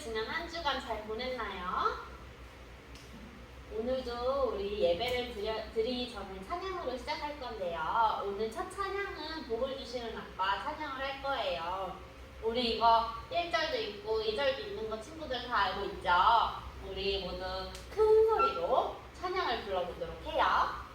지난 한 주간 잘 보냈나요? 오늘도 우리 예배를 드리기 전에 찬양으로 시작할 건데요. 오늘 첫 찬양은 복을 주시는 아빠 찬양을 할 거예요. 우리 이거 1절도 있고 2절도 있는 거 친구들 다 알고 있죠? 우리 모두 큰 소리로 찬양을 불러보도록 해요.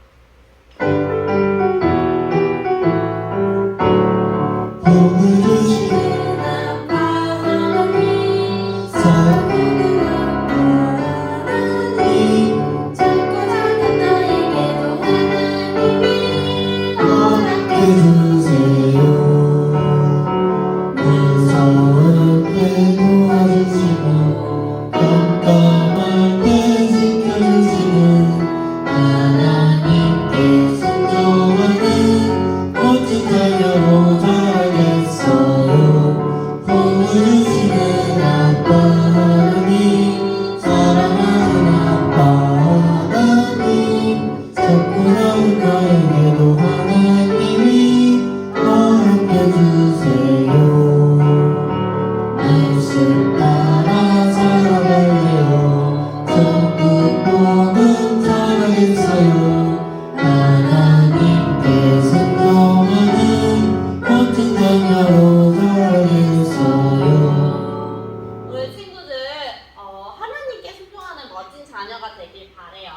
자녀가 되길 바래요.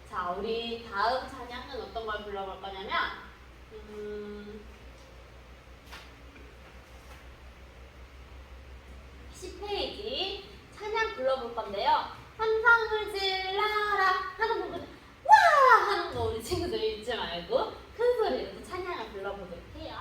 자, 우리 다음 찬양은 어떤 걸 불러볼 거냐면 10페이지 찬양 불러볼 건데요. 함성을 질러라 하는 부분 와 하는 거 우리 친구들 잊지 말고 큰 소리로 찬양을 불러보도록 해요.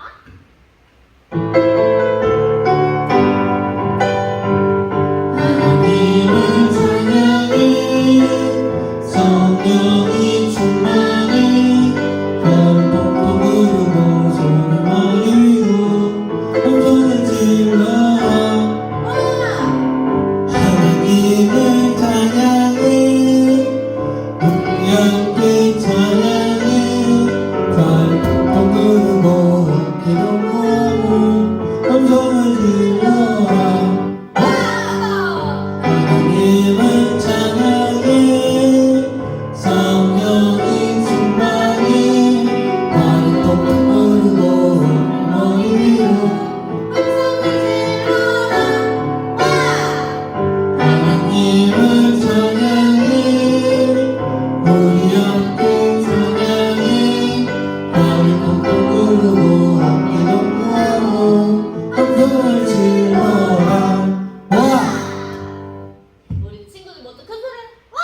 우리 친구들 모두 큰 소리로 와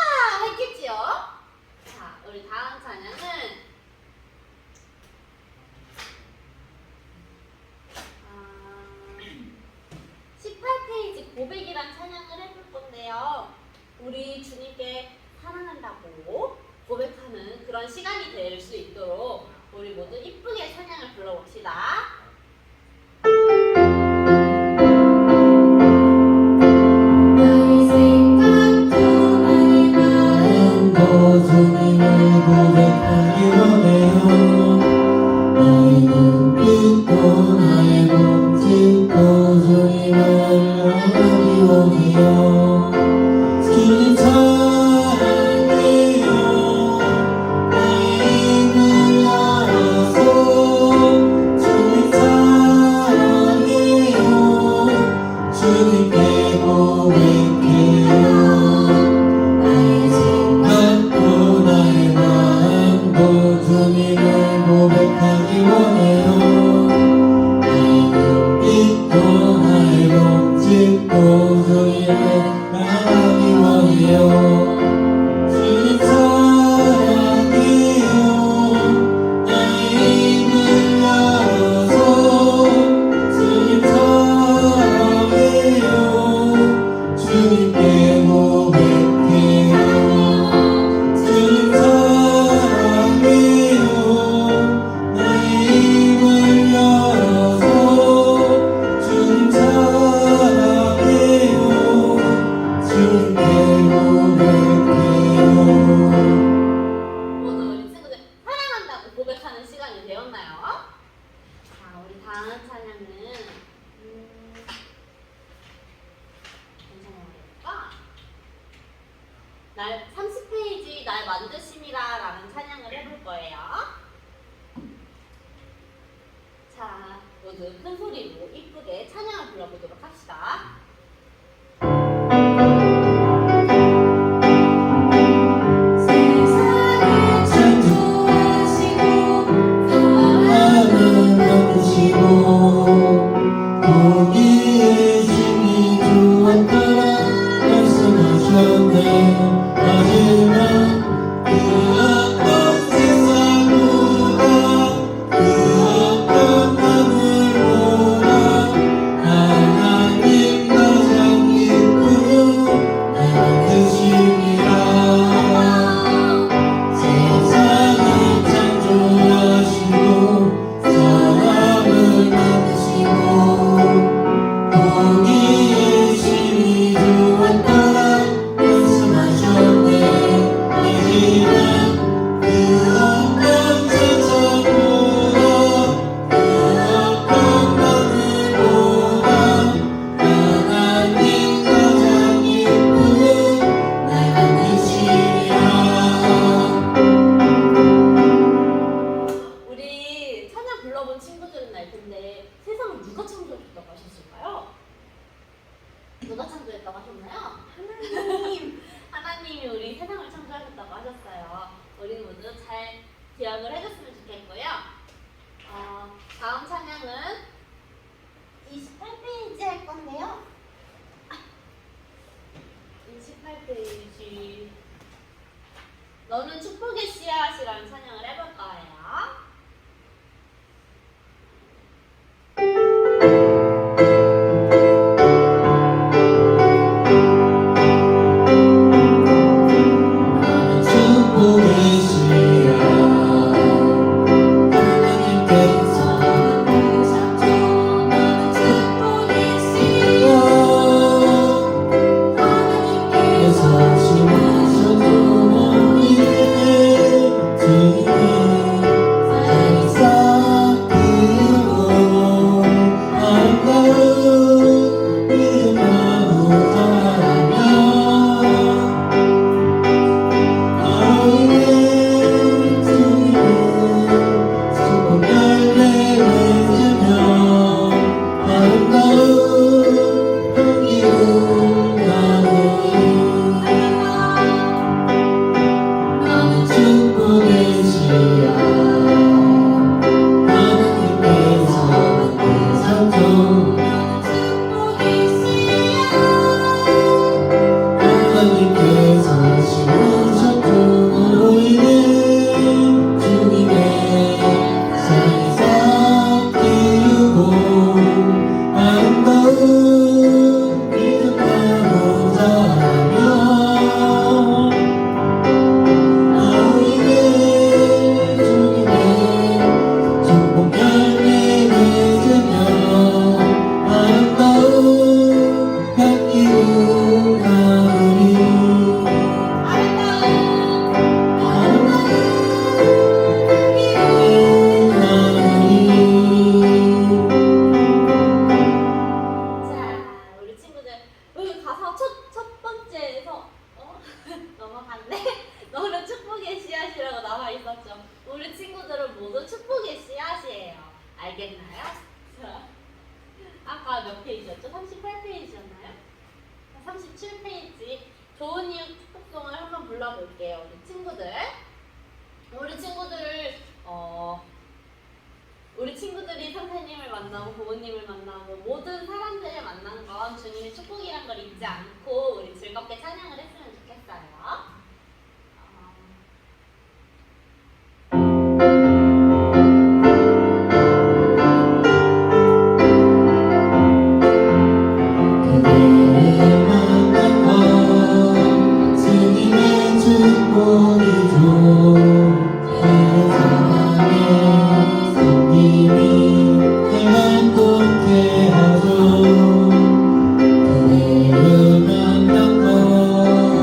했겠지요? 자, 우리 다음 찬양은 18페이지 고백이란 찬양을 해볼 건데요. 우리 주님께 사랑한다고 고백하는 그런 시간이 될 수 있도록 우리 모두 이쁘게 찬양을 불러봅시다. 주님 모두 큰 소리로 이쁘게 찬양을 불러보도록 합시다. 누가 창조했다고 하셨나요? 하나님! 하나님이 우리 세상을 창조하셨다고 하셨어요. 우리 모두 잘 기억을 해줬으면 좋겠고요. 다음 찬양은 28페이지 할 건데요. 28페이지 너는 축복의 씨앗이라는 찬양을 해볼 거예요. 우리 친구들은 모두 축복의 씨앗이에요. 알겠나요? 자, 아까 몇 페이지였죠? 38페이지였나요? 37페이지 좋은 이웃 축복송을 한번 불러볼게요. 우리 친구들. 우리 친구들이 선생님을 만나고 부모님을 만나고 모든 사람들을 만난 건 주님의 축복이란 걸 잊지 않고 우리 즐겁게 찬양을 했으면 좋겠어요. 그대를 만난 것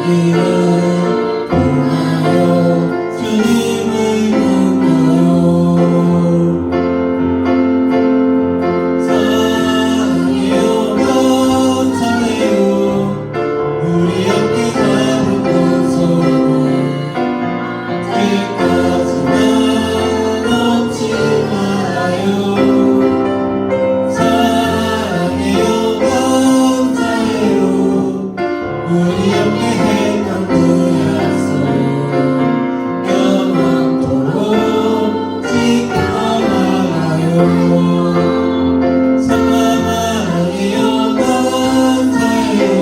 이름 통하여 주님을 높여요. 사랑해요 감사해요 우리 함께 잡은 손을 끝까지만 놓지 말아요. 사랑해요 감사해요 우리 함께 했던 그 약속 영원토록 지켜나가요. 사랑해요 감사해요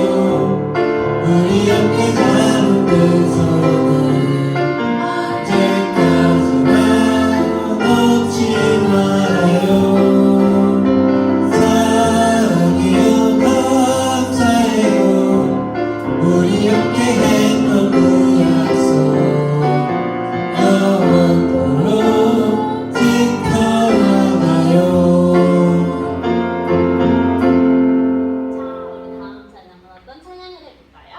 우리 함께 잡은 그 손을 언제까지나 놓지 말아요. 사랑해요 감사해요 우리 함께 했던 그 약속 영원토록 지켜나가요. 자, 우리 다음 찬양은 어떤 찬양을 해볼까요?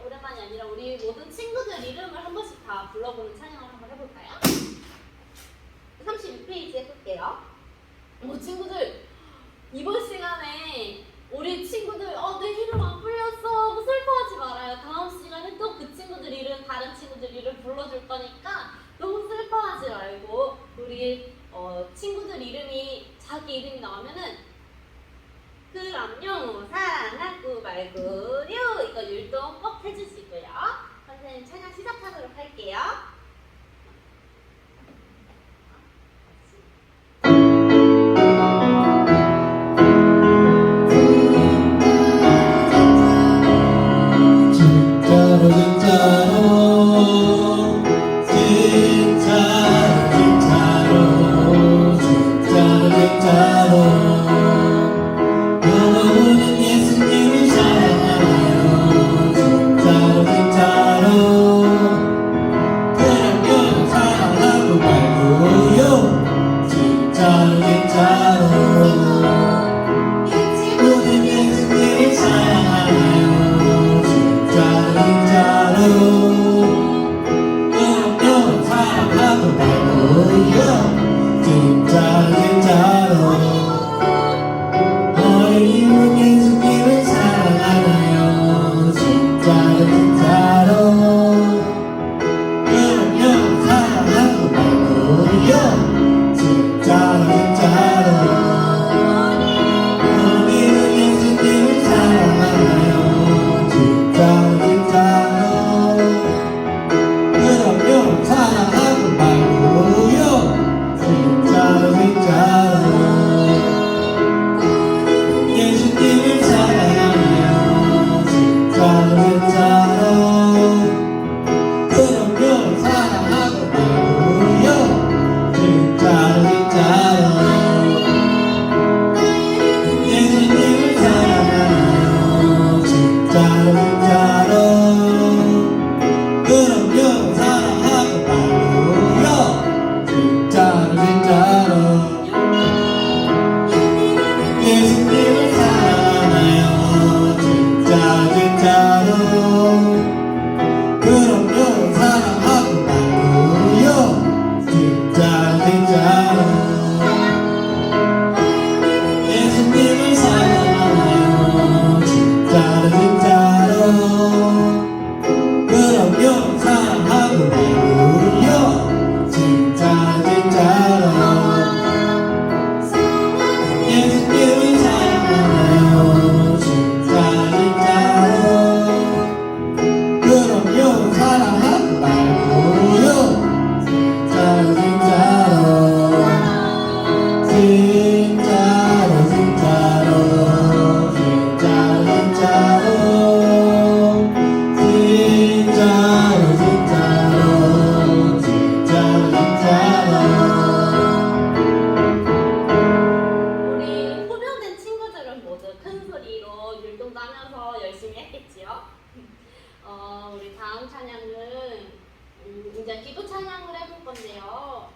오랜만이 아니라 우리 모든 친구들 이름을 한 번씩 다 불러보는 찬양을 한번 해볼까요? 32페이지 해볼게요. 친구들, 이번 시간에 우리 친구들 내 이름 안 불렸어 슬퍼하지 말아요. 다음 시간에 또 그 친구들 이름, 다른 친구들 이름 불러줄 거니까 너무 슬퍼하지 말고 우리 친구들 이름이 자기 이름이 나오면은 그럼요 사랑하고 말고요 이거 율동 꼭 해주시고요. 선생님 찬양 시작하도록 할게요. 진짜로 진짜로 진짜로 진짜로 영원한 예수님을 사랑하나요. 진짜로 진짜로 그럼요 사랑하고 말고요. 진짜로 진짜로 모든 예수님을 사랑하나요. 진짜로 그럼요 사랑하고 말고요. 진짜로 진짜로 어린이는 예수님을 사랑하나요. 진짜로 진짜로 그럼요 사랑하고 말고요. 진짜로 진짜로 어린이는 예수님을 사랑하나요. 진짜로 진짜로 다음 찬양은 이제 기도 찬양을 해볼 건데요.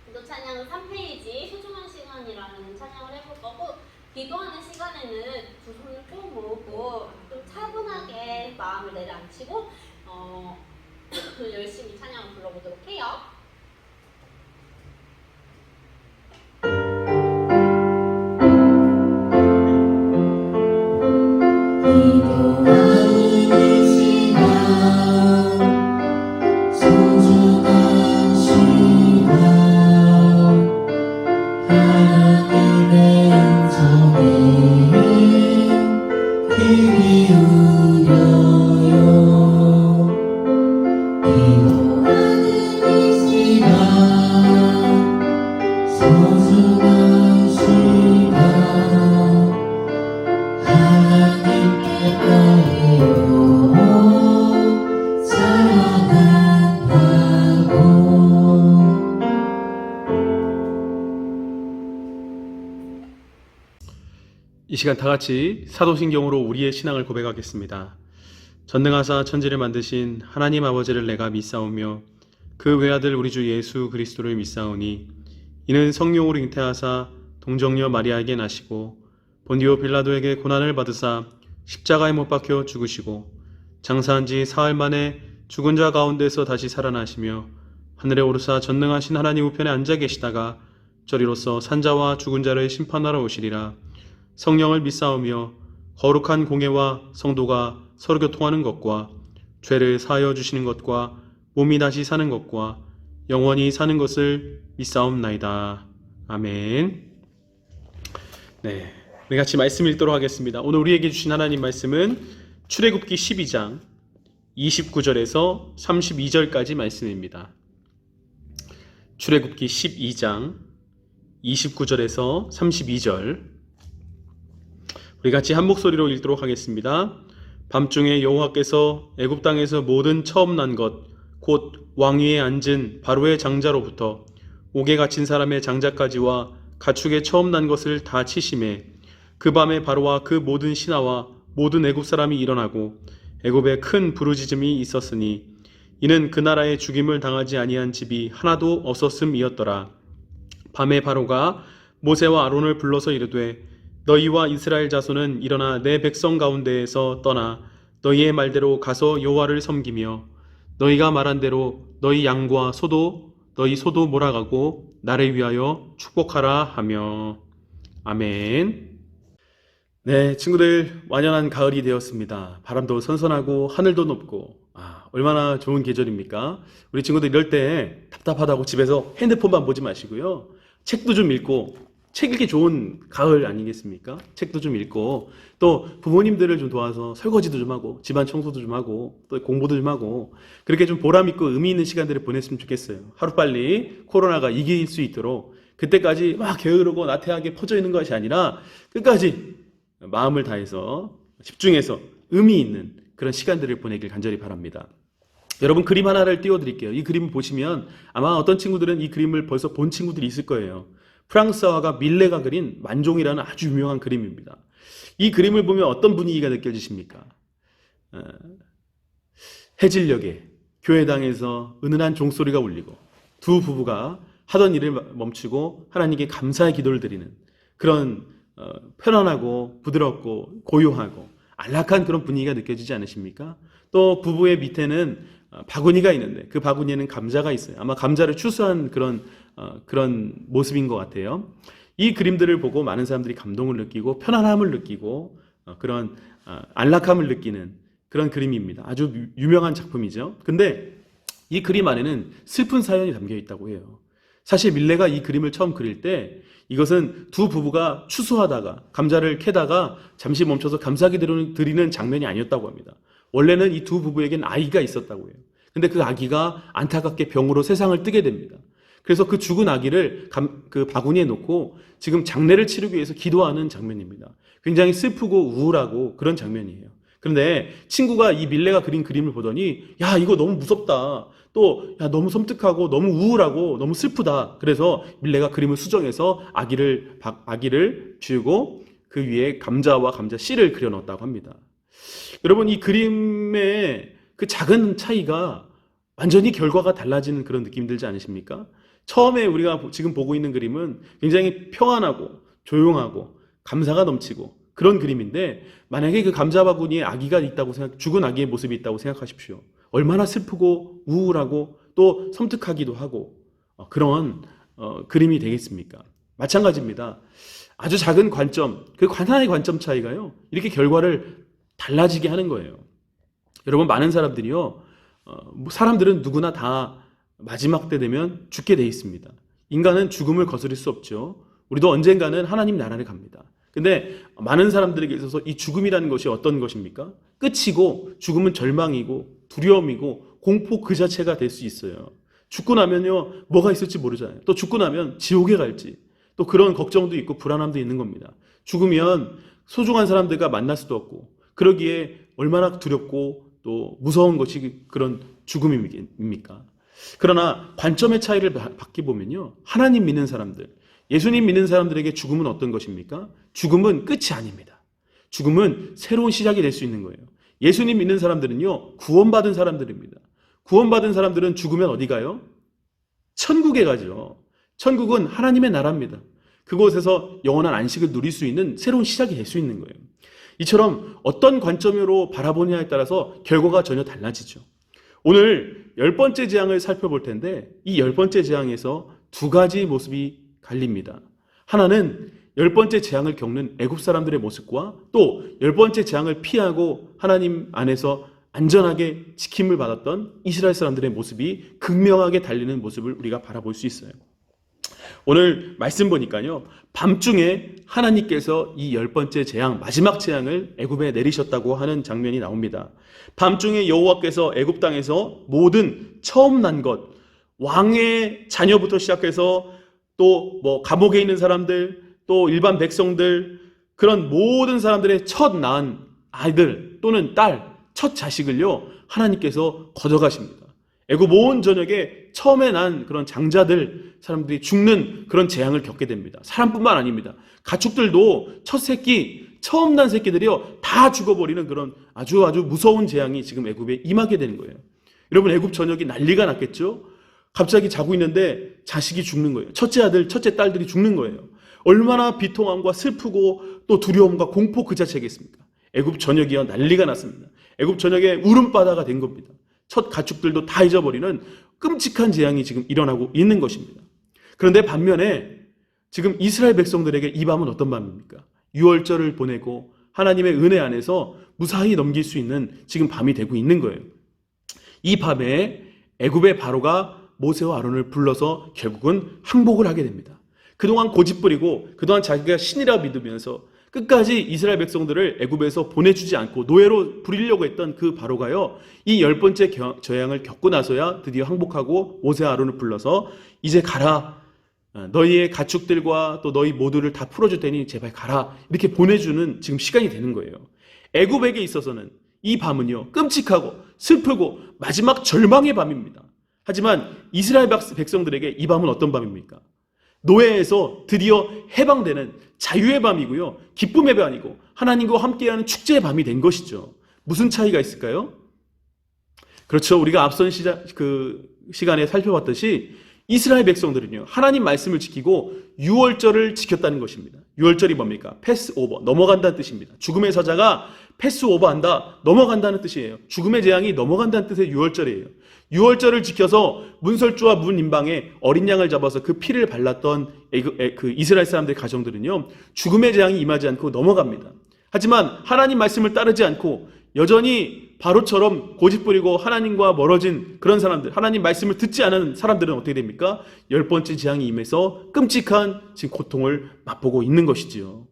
기도 찬양은 3페이지 소중한 시간이라는 찬양을 해볼 거고, 기도하는 시간에는 두 손을 꼭 모으고 좀 차분하게 마음을 내려앉히고 열심히 찬양을 불러보도록 해요. 기도하는 이 시간 소중한 시간 하나님의 음성에 귀 기울여요. 기도하는 이 시간 소중한 시간 하나님께 바래요 찬양하고. 이 시간 다 같이 사도신경으로 우리의 신앙을 고백하겠습니다. 전능하사 천지를 만드신 하나님 아버지를 내가 믿사오며 그 외아들 우리 주 예수 그리스도를 믿사오니 이는 성령으로 잉태하사 동정녀 마리아에게 나시고 본디오 빌라도에게 고난을 받으사 십자가에 못 박혀 죽으시고 장사한 지 사흘 만에 죽은 자 가운데서 다시 살아나시며 하늘에 오르사 전능하신 하나님 우편에 앉아 계시다가 저리로서 산자와 죽은 자를 심판하러 오시리라. 성령을 믿사오며 거룩한 공예와 성도가 서로 교통하는 것과 죄를 사하여 주시는 것과 몸이 다시 사는 것과 영원히 사는 것을 믿사옵나이다. 아멘. 네, 우리 같이 말씀 읽도록 하겠습니다. 오늘 우리에게 주신 하나님 말씀은 출애굽기 12장 29절에서 32절까지 말씀입니다. 출애굽기 12장 29절에서 32절 우리 같이 한 목소리로 읽도록 하겠습니다. 밤중에 여호와께서 애굽 땅에서 모든 처음 난 것 곧 왕위에 앉은 바로의 장자로부터 옥에 갇힌 사람의 장자까지와 가축의 처음 난 것을 다 치심에 그 밤에 바로와 그 모든 신하와 모든 애굽 사람이 일어나고 애굽에 큰 부르짖음이 있었으니 이는 그 나라에 죽임을 당하지 아니한 집이 하나도 없었음이었더라. 밤에 바로가 모세와 아론을 불러서 이르되 너희와 이스라엘 자손은 일어나 내 백성 가운데에서 떠나 너희의 말대로 가서 여호와를 섬기며 너희가 말한 대로 너희 양과 소도 너희 소도 몰아가고 나를 위하여 축복하라 하며. 아멘. 네, 친구들, 완연한 가을이 되었습니다. 바람도 선선하고 하늘도 높고 얼마나 좋은 계절입니까? 우리 친구들 이럴 때 답답하다고 집에서 핸드폰만 보지 마시고요, 책도 좀 읽고, 책 읽기 좋은 가을 아니겠습니까? 책도 좀 읽고, 또 부모님들을 좀 도와서 설거지도 좀 하고, 집안 청소도 좀 하고, 또 공부도 좀 하고, 그렇게 좀 보람있고 의미 있는 시간들을 보냈으면 좋겠어요. 하루빨리 코로나가 이길 수 있도록 그때까지 막 게으르고 나태하게 퍼져 있는 것이 아니라 끝까지 마음을 다해서 집중해서 의미 있는 그런 시간들을 보내길 간절히 바랍니다. 여러분, 그림 하나를 띄워드릴게요. 이 그림을 보시면 아마 어떤 친구들은 이 그림을 벌써 본 친구들이 있을 거예요. 프랑스 화가 밀레가 그린 만종이라는 아주 유명한 그림입니다. 이 그림을 보면 어떤 분위기가 느껴지십니까? 해질녘에 교회당에서 은은한 종소리가 울리고 두 부부가 하던 일을 멈추고 하나님께 감사의 기도를 드리는 그런 편안하고 부드럽고 고요하고 안락한 그런 분위기가 느껴지지 않으십니까? 또 부부의 밑에는 바구니가 있는데 그 바구니에는 감자가 있어요. 아마 감자를 추수한 그런 모습인 것 같아요. 이 그림들을 보고 많은 사람들이 감동을 느끼고 편안함을 느끼고 그런 안락함을 느끼는 그런 그림입니다. 아주 유명한 작품이죠. 근데 이 그림 안에는 슬픈 사연이 담겨 있다고 해요. 사실 밀레가 이 그림을 처음 그릴 때 이것은 두 부부가 추수하다가 감자를 캐다가 잠시 멈춰서 감사기도를 드리는 장면이 아니었다고 합니다. 원래는 이 두 부부에겐 아기가 있었다고 해요. 근데 그 아기가 안타깝게 병으로 세상을 뜨게 됩니다. 그래서 그 죽은 아기를 그 바구니에 놓고 지금 장례를 치르기 위해서 기도하는 장면입니다. 굉장히 슬프고 우울하고 그런 장면이에요. 그런데 친구가 이 밀레가 그린 그림을 보더니 야, 이거 너무 무섭다. 또 야, 너무 섬뜩하고 너무 우울하고 너무 슬프다. 그래서 밀레가 그림을 수정해서 아기를 쥐고 그 위에 감자와 감자 씨를 그려 넣었다고 합니다. 여러분, 이 그림의 그 작은 차이가 완전히 결과가 달라지는 그런 느낌 들지 않으십니까? 처음에 우리가 지금 보고 있는 그림은 굉장히 평안하고 조용하고 감사가 넘치고 그런 그림인데, 만약에 그 감자 바구니에 아기가 있다고 죽은 아기의 모습이 있다고 생각하십시오. 얼마나 슬프고 우울하고 또 섬뜩하기도 하고 그런 그림이 되겠습니까? 마찬가지입니다. 아주 작은 관점, 그 하나의 관점 차이가요, 이렇게 결과를 달라지게 하는 거예요. 여러분, 많은 사람들이요, 사람들은 누구나 다 마지막 때 되면 죽게 돼 있습니다. 인간은 죽음을 거스릴 수 없죠. 우리도 언젠가는 하나님 나라를 갑니다. 근데 많은 사람들에게 있어서 이 죽음이라는 것이 어떤 것입니까? 끝이고, 죽음은 절망이고 두려움이고 공포 그 자체가 될 수 있어요. 죽고 나면요, 뭐가 있을지 모르잖아요. 또 죽고 나면 지옥에 갈지, 또 그런 걱정도 있고 불안함도 있는 겁니다. 죽으면 소중한 사람들과 만날 수도 없고, 그러기에 얼마나 두렵고 또 무서운 것이 그런 죽음입니까? 그러나 관점의 차이를 바뀌 보면요, 하나님 믿는 사람들, 예수님 믿는 사람들에게 죽음은 어떤 것입니까? 죽음은 끝이 아닙니다. 죽음은 새로운 시작이 될 수 있는 거예요. 예수님 믿는 사람들은요, 구원받은 사람들입니다. 구원받은 사람들은 죽으면 어디 가요? 천국에 가죠. 천국은 하나님의 나라입니다. 그곳에서 영원한 안식을 누릴 수 있는 새로운 시작이 될 수 있는 거예요. 이처럼 어떤 관점으로 바라보냐에 따라서 결과가 전혀 달라지죠. 오늘 10번째 재앙을 살펴볼 텐데, 이 10번째 재앙에서 두 가지 모습이 갈립니다. 하나는 10번째 재앙을 겪는 애굽 사람들의 모습과, 또 10번째 재앙을 피하고 하나님 안에서 안전하게 지킴을 받았던 이스라엘 사람들의 모습이 극명하게 달리는 모습을 우리가 바라볼 수 있어요. 오늘 말씀 보니까요, 밤중에 하나님께서 이 10번째 재앙, 마지막 재앙을 애굽에 내리셨다고 하는 장면이 나옵니다. 밤중에 여호와께서 애굽 땅에서 모든 처음 난 것, 왕의 자녀부터 시작해서 또 감옥에 있는 사람들, 또 일반 백성들, 그런 모든 사람들의 첫 낳은 아이들 또는 딸, 첫 자식을요, 하나님께서 거둬가십니다. 애굽 온 전역에 처음에 난 그런 장자들, 사람들이 죽는 그런 재앙을 겪게 됩니다. 사람뿐만 아닙니다. 가축들도 첫 새끼, 처음 난 새끼들이요, 다 죽어버리는 그런 아주 무서운 재앙이 지금 애굽에 임하게 되는 거예요. 여러분, 애굽 전역이 난리가 났겠죠? 갑자기 자고 있는데 자식이 죽는 거예요. 첫째 아들, 첫째 딸들이 죽는 거예요. 얼마나 비통함과 슬프고 또 두려움과 공포 그 자체겠습니까? 애굽 전역이요, 난리가 났습니다. 애굽 전역에 울음바다가 된 겁니다. 첫 가축들도 다 잊어버리는 끔찍한 재앙이 지금 일어나고 있는 것입니다. 그런데 반면에 지금 이스라엘 백성들에게 이 밤은 어떤 밤입니까? 유월절을 보내고 하나님의 은혜 안에서 무사히 넘길 수 있는 지금 밤이 되고 있는 거예요. 이 밤에 애굽의 바로가 모세와 아론을 불러서 결국은 항복을 하게 됩니다. 그동안 고집부리고 그동안 자기가 신이라 믿으면서 끝까지 이스라엘 백성들을 애굽에서 보내주지 않고 노예로 부리려고 했던 그 바로가요, 이 10번째 재앙을 겪고 나서야 드디어 항복하고 모세와 아론을 불러서 이제 가라, 너희의 가축들과 또 너희 모두를 다 풀어줄 테니 제발 가라, 이렇게 보내주는 지금 시간이 되는 거예요. 애굽에게 있어서는 이 밤은요, 끔찍하고 슬프고 마지막 절망의 밤입니다. 하지만 이스라엘 백성들에게 이 밤은 어떤 밤입니까? 노예에서 드디어 해방되는 자유의 밤이고요, 기쁨의 밤이고 하나님과 함께하는 축제의 밤이 된 것이죠. 무슨 차이가 있을까요? 그렇죠. 우리가 앞선 시간에 살펴봤듯이 이스라엘 백성들은요, 하나님 말씀을 지키고 유월절을 지켰다는 것입니다. 유월절이 뭡니까? 패스오버, 넘어간다는 뜻입니다. 죽음의 사자가 패스오버한다, 넘어간다는 뜻이에요. 죽음의 재앙이 넘어간다는 뜻의 유월절이에요. 유월절을 지켜서 문설주와 문인방에 어린 양을 잡아서 그 피를 발랐던 그 이스라엘 사람들의 가정들은요, 죽음의 재앙이 임하지 않고 넘어갑니다. 하지만 하나님 말씀을 따르지 않고 여전히 바로처럼 고집부리고 하나님과 멀어진 그런 사람들, 하나님 말씀을 듣지 않은 사람들은 어떻게 됩니까? 10번째 재앙이 임해서 끔찍한 지금 고통을 맛보고 있는 것이지요.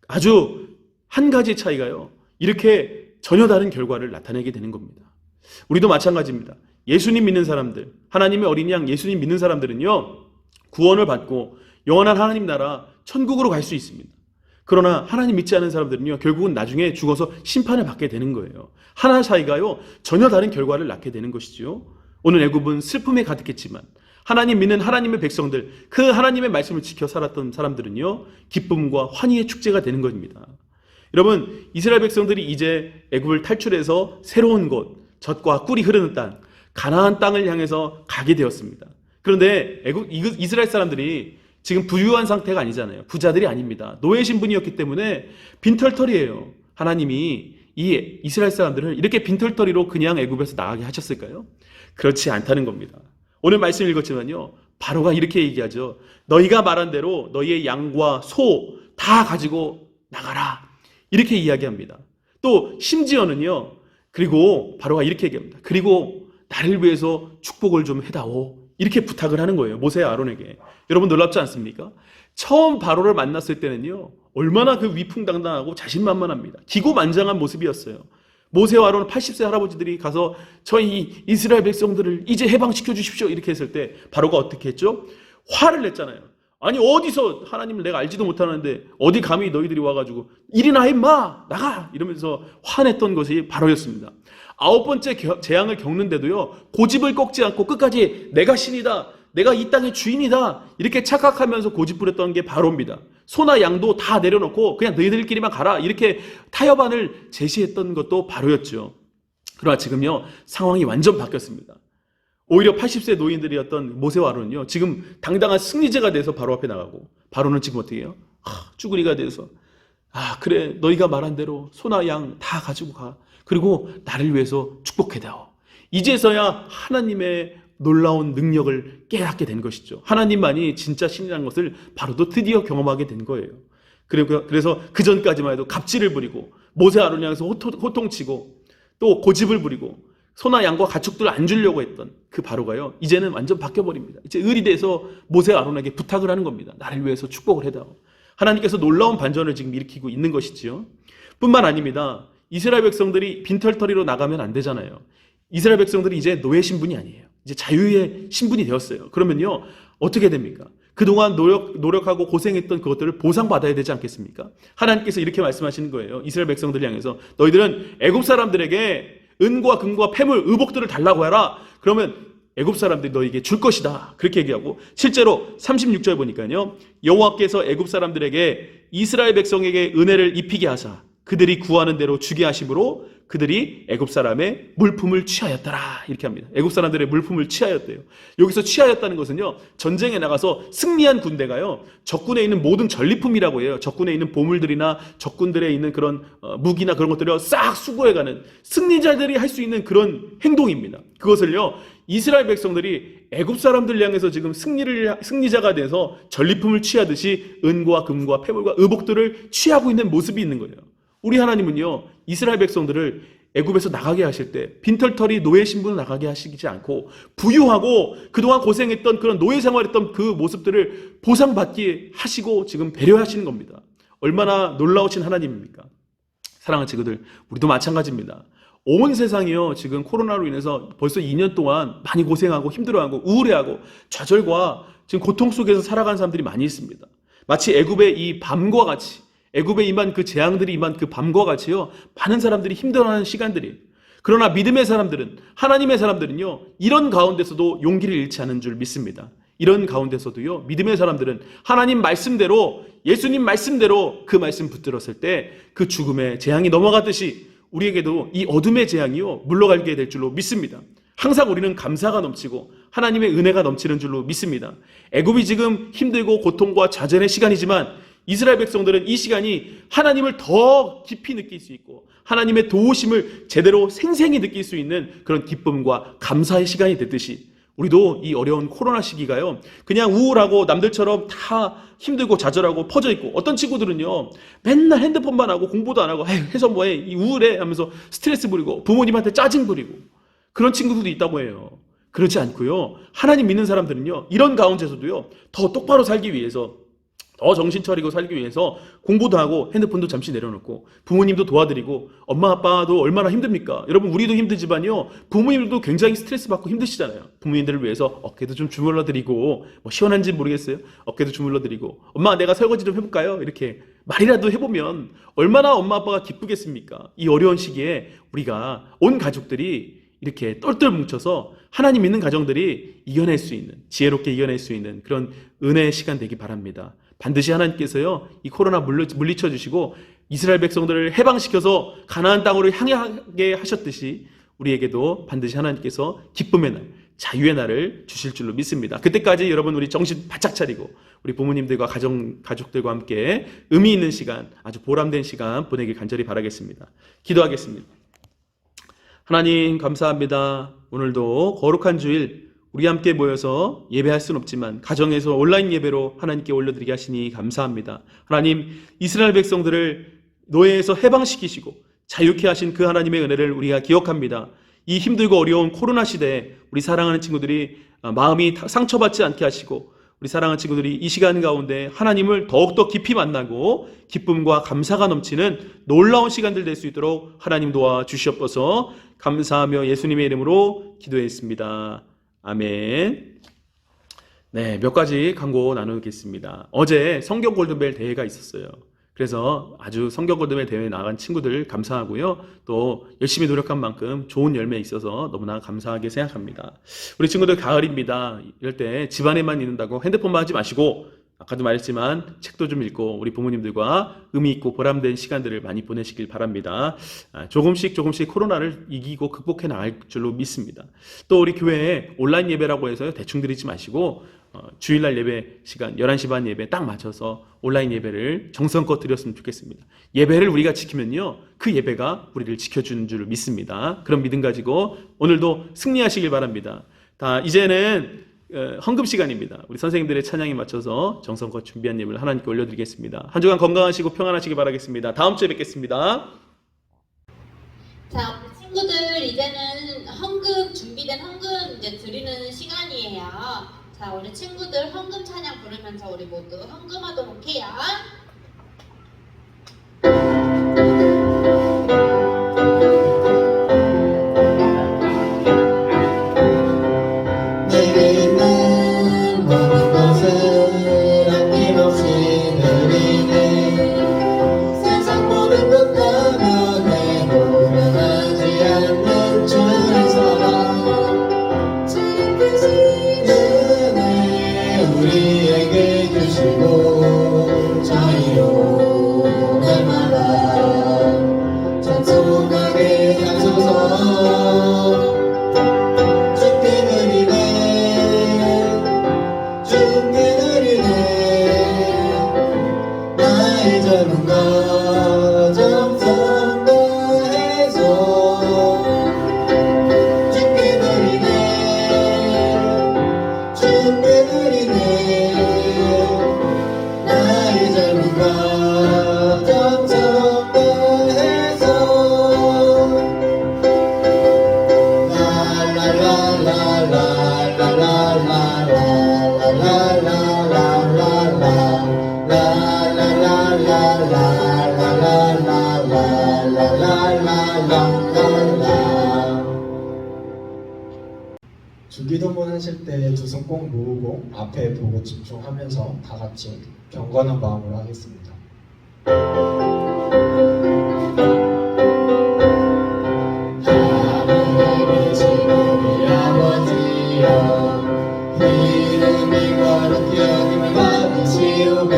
아주 한 가지 차이가요, 이렇게 전혀 다른 결과를 나타내게 되는 겁니다. 우리도 마찬가지입니다. 예수님 믿는 사람들, 하나님의 어린 양 예수님 믿는 사람들은요, 구원을 받고 영원한 하나님 나라 천국으로 갈 수 있습니다. 그러나 하나님 믿지 않은 사람들은요, 결국은 나중에 죽어서 심판을 받게 되는 거예요. 하나 차이가요, 전혀 다른 결과를 낳게 되는 것이지요. 오늘 애굽은 슬픔에 가득했지만 하나님 믿는 하나님의 백성들, 그 하나님의 말씀을 지켜 살았던 사람들은요, 기쁨과 환희의 축제가 되는 겁니다. 여러분, 이스라엘 백성들이 이제 애굽을 탈출해서 새로운 곳, 젖과 꿀이 흐르는 땅, 가나안 땅을 향해서 가게 되었습니다. 그런데 이스라엘 사람들이 지금 부유한 상태가 아니잖아요. 부자들이 아닙니다. 노예 신분이었기 때문에 빈털터리예요. 하나님이 이 이스라엘 사람들을 이렇게 빈털터리로 그냥 애굽에서 나가게 하셨을까요? 그렇지 않다는 겁니다. 오늘 말씀 읽었지만요, 바로가 이렇게 얘기하죠. 너희가 말한 대로 너희의 양과 소 다 가지고 나가라, 이렇게 이야기합니다. 또 심지어는요, 그리고 바로가 이렇게 얘기합니다. 그리고 나를 위해서 축복을 좀 해다오, 이렇게 부탁을 하는 거예요, 모세와 아론에게. 여러분 놀랍지 않습니까? 처음 바로를 만났을 때는요, 얼마나 그 위풍당당하고 자신만만합니다. 기고만장한 모습이었어요. 모세와 아론 80세 할아버지들이 가서 저희 이스라엘 백성들을 이제 해방시켜 주십시오, 이렇게 했을 때 바로가 어떻게 했죠? 화를 냈잖아요. 아니 어디서 하나님을 내가 알지도 못하는데 어디 감히 너희들이 와가지고 일이나 해 임마, 나가, 이러면서 화냈던 것이 바로였습니다. 9번째 재앙을 겪는데도요, 고집을 꺾지 않고 끝까지 내가 신이다, 내가 이 땅의 주인이다, 이렇게 착각하면서 고집부렸던 게 바로입니다. 소나 양도 다 내려놓고 그냥 너희들끼리만 가라, 이렇게 타협안을 제시했던 것도 바로였죠. 그러나 지금요, 상황이 완전 바뀌었습니다. 오히려 80세 노인들이었던 모세와 아론은요, 지금 당당한 승리자가 돼서 바로 앞에 나가고, 바로는 지금 어떻게 해요? 쭈구리가 돼서, 그래, 너희가 말한 대로 소나 양 다 가지고 가. 그리고 나를 위해서 축복해다오. 이제서야 하나님의 놀라운 능력을 깨닫게 된 것이죠. 하나님만이 진짜 신이라는 것을 바로도 드디어 경험하게 된 거예요. 그래서 그 전까지만 해도 갑질을 부리고 모세 아론을 향해서 호통치고 또 고집을 부리고 소나 양과 가축들 안 주려고 했던 그 바로가요, 이제는 완전 바뀌어버립니다. 이제 을이 돼서 모세 아론에게 부탁을 하는 겁니다. 나를 위해서 축복을 해다오. 하나님께서 놀라운 반전을 지금 일으키고 있는 것이지요. 뿐만 아닙니다. 이스라엘 백성들이 빈털터리로 나가면 안 되잖아요. 이스라엘 백성들이 이제 노예 신분이 아니에요. 이제 자유의 신분이 되었어요. 그러면요, 어떻게 됩니까? 그동안 노력하고 고생했던 그것들을 보상받아야 되지 않겠습니까? 하나님께서 이렇게 말씀하시는 거예요. 이스라엘 백성들을 향해서 너희들은 애굽 사람들에게 은과 금과 폐물, 의복들을 달라고 해라. 그러면 애굽 사람들이 너에게 줄 것이다, 그렇게 얘기하고, 실제로 36절 보니까요, 여호와께서 애굽 사람들에게 이스라엘 백성에게 은혜를 입히게 하사 그들이 구하는 대로 주게 하심으로 그들이 애굽 사람의 물품을 취하였더라, 이렇게 합니다. 애굽 사람들의 물품을 취하였대요. 여기서 취하였다는 것은요, 전쟁에 나가서 승리한 군대가요, 적군에 있는 모든 전리품이라고 해요. 적군에 있는 보물들이나 적군들에 있는 그런 무기나 그런 것들을 싹 수거해가는 승리자들이 할 수 있는 그런 행동입니다. 그것을요, 이스라엘 백성들이 애굽 사람들 향해서 지금 승리자가 돼서 전리품을 취하듯이 은과 금과 폐물과 의복들을 취하고 있는 모습이 있는 거예요. 우리 하나님은요, 이스라엘 백성들을 애굽에서 나가게 하실 때 빈털터리 노예 신분을 나가게 하시지 않고 부유하고 그동안 고생했던 그런 노예 생활했던 그 모습들을 보상받게 하시고 지금 배려하시는 겁니다. 얼마나 놀라우신 하나님입니까? 사랑하는 친구들, 우리도 마찬가지입니다. 온 세상이요, 지금 코로나로 인해서 벌써 2년 동안 많이 고생하고 힘들어하고 우울해하고 좌절과 지금 고통 속에서 살아가는 사람들이 많이 있습니다. 마치 애굽의 이 밤과 같이, 애굽에 임한 그 재앙들이 임한 그 밤과 같이요, 많은 사람들이 힘들어하는 시간들이. 그러나 믿음의 사람들은, 하나님의 사람들은요, 이런 가운데서도 용기를 잃지 않은 줄 믿습니다. 이런 가운데서도요, 믿음의 사람들은 하나님 말씀대로, 예수님 말씀대로 그 말씀 붙들었을 때 그 죽음의 재앙이 넘어가듯이 우리에게도 이 어둠의 재앙이요, 물러가게 될 줄로 믿습니다. 항상 우리는 감사가 넘치고 하나님의 은혜가 넘치는 줄로 믿습니다. 애굽이 지금 힘들고 고통과 좌절의 시간이지만 이스라엘 백성들은 이 시간이 하나님을 더 깊이 느낄 수 있고 하나님의 도우심을 제대로 생생히 느낄 수 있는 그런 기쁨과 감사의 시간이 됐듯이 우리도 이 어려운 코로나 시기가요, 그냥 우울하고 남들처럼 다 힘들고 좌절하고 퍼져 있고, 어떤 친구들은요 맨날 핸드폰만 하고 공부도 안 하고 해서 뭐해, 이 우울해 하면서 스트레스 부리고 부모님한테 짜증 부리고 그런 친구들도 있다고 해요. 그렇지 않고요, 하나님 믿는 사람들은요, 이런 가운데서도요 더 똑바로 살기 위해서, 더 정신 차리고 살기 위해서 공부도 하고 핸드폰도 잠시 내려놓고 부모님도 도와드리고, 엄마 아빠도 얼마나 힘듭니까? 여러분, 우리도 힘들지만요, 부모님들도 굉장히 스트레스 받고 힘드시잖아요. 부모님들을 위해서 어깨도 좀 주물러 드리고, 뭐 시원한지 모르겠어요, 어깨도 주물러 드리고, 엄마 내가 설거지 좀 해볼까요? 이렇게 말이라도 해보면 얼마나 엄마 아빠가 기쁘겠습니까? 이 어려운 시기에 우리가 온 가족들이 이렇게 똘똘 뭉쳐서 하나님 믿는 가정들이 이겨낼 수 있는, 지혜롭게 이겨낼 수 있는 그런 은혜의 시간 되기 바랍니다. 반드시 하나님께서요, 이 코로나 물리쳐 주시고 이스라엘 백성들을 해방시켜서 가나안 땅으로 향하게 하셨듯이 우리에게도 반드시 하나님께서 기쁨의 날, 자유의 날을 주실 줄로 믿습니다. 그때까지 여러분 우리 정신 바짝 차리고 우리 부모님들과 가족들과 함께 의미 있는 시간, 아주 보람된 시간 보내길 간절히 바라겠습니다. 기도하겠습니다. 하나님 감사합니다. 오늘도 거룩한 주일 우리 함께 모여서 예배할 수는 없지만 가정에서 온라인 예배로 하나님께 올려드리게 하시니 감사합니다. 하나님, 이스라엘 백성들을 노예에서 해방시키시고 자유케 하신 그 하나님의 은혜를 우리가 기억합니다. 이 힘들고 어려운 코로나 시대에 우리 사랑하는 친구들이 마음이 상처받지 않게 하시고 우리 사랑하는 친구들이 이 시간 가운데 하나님을 더욱더 깊이 만나고 기쁨과 감사가 넘치는 놀라운 시간들 될 수 있도록 하나님 도와주시옵소서. 감사하며 예수님의 이름으로 기도했습니다. 아멘. 네, 몇 가지 광고 나누겠습니다. 어제 성경 골든벨 대회가 있었어요. 그래서 아주 성경 골든벨 대회에 나간 친구들 감사하고요. 또 열심히 노력한 만큼 좋은 열매 있어서 너무나 감사하게 생각합니다. 우리 친구들 가을입니다. 이럴 때 집안에만 있는다고 핸드폰만 하지 마시고 아까도 말했지만 책도 좀 읽고 우리 부모님들과 의미 있고 보람된 시간들을 많이 보내시길 바랍니다. 조금씩 코로나를 이기고 극복해 나갈 줄로 믿습니다. 또 우리 교회에 온라인 예배라고 해서 대충 드리지 마시고 주일날 예배 시간 11시 반 예배 딱 맞춰서 온라인 예배를 정성껏 드렸으면 좋겠습니다. 예배를 우리가 지키면요, 그 예배가 우리를 지켜주는 줄 믿습니다. 그런 믿음 가지고 오늘도 승리하시길 바랍니다. 이제는 헌금 시간입니다. 우리 선생님들의 찬양에 맞춰서 정성껏 준비한 예배를 하나님께 올려드리겠습니다. 한 주간 건강하시고 평안하시길 바라겠습니다. 다음 주에 뵙겠습니다. 자, 우리 친구들 이제는 준비된 헌금 이제 드리는 시간이에요. 자, 우리 친구들 헌금 찬양 부르면서 우리 모두 헌금하도록 해요. 내게 있는 모든 것을 아낌없이 드리네. 세상 모든 것 가면에 돌아가지 않는 주의 사랑 지키시는 은혜 우리에게 주시고 자유로운 날마다 찬송하게 하소서. 나의 젊은 가정 성도해서 주께 드리네 나의 젊은 가정 성도해서 주기도문 하실 때 두 손 꼭 모으고 앞에 보고 집중하면서 다 같이 경건한 마음으로 하겠습니다. 하늘이신 우리 아버지여 이름이 거룩히 여김을 받으시오며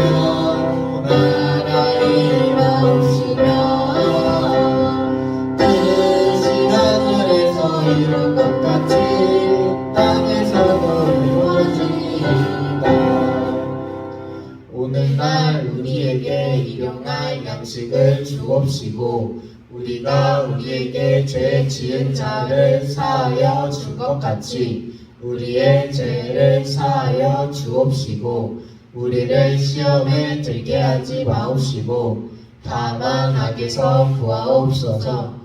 나라의 임하옵시며 뜻이 하늘에서 이룬 것 같이 땅에서도 이루어지이다. 오늘날 우리에게 일용할 양식을 주옵시고 우리가 우리에게 죄 지은 자를 사하여 준 것 같이 우리의 죄를 사하여 주옵시고 우리를 시험에 들게 하지 마옵시고 다만 악에서 구하옵소서.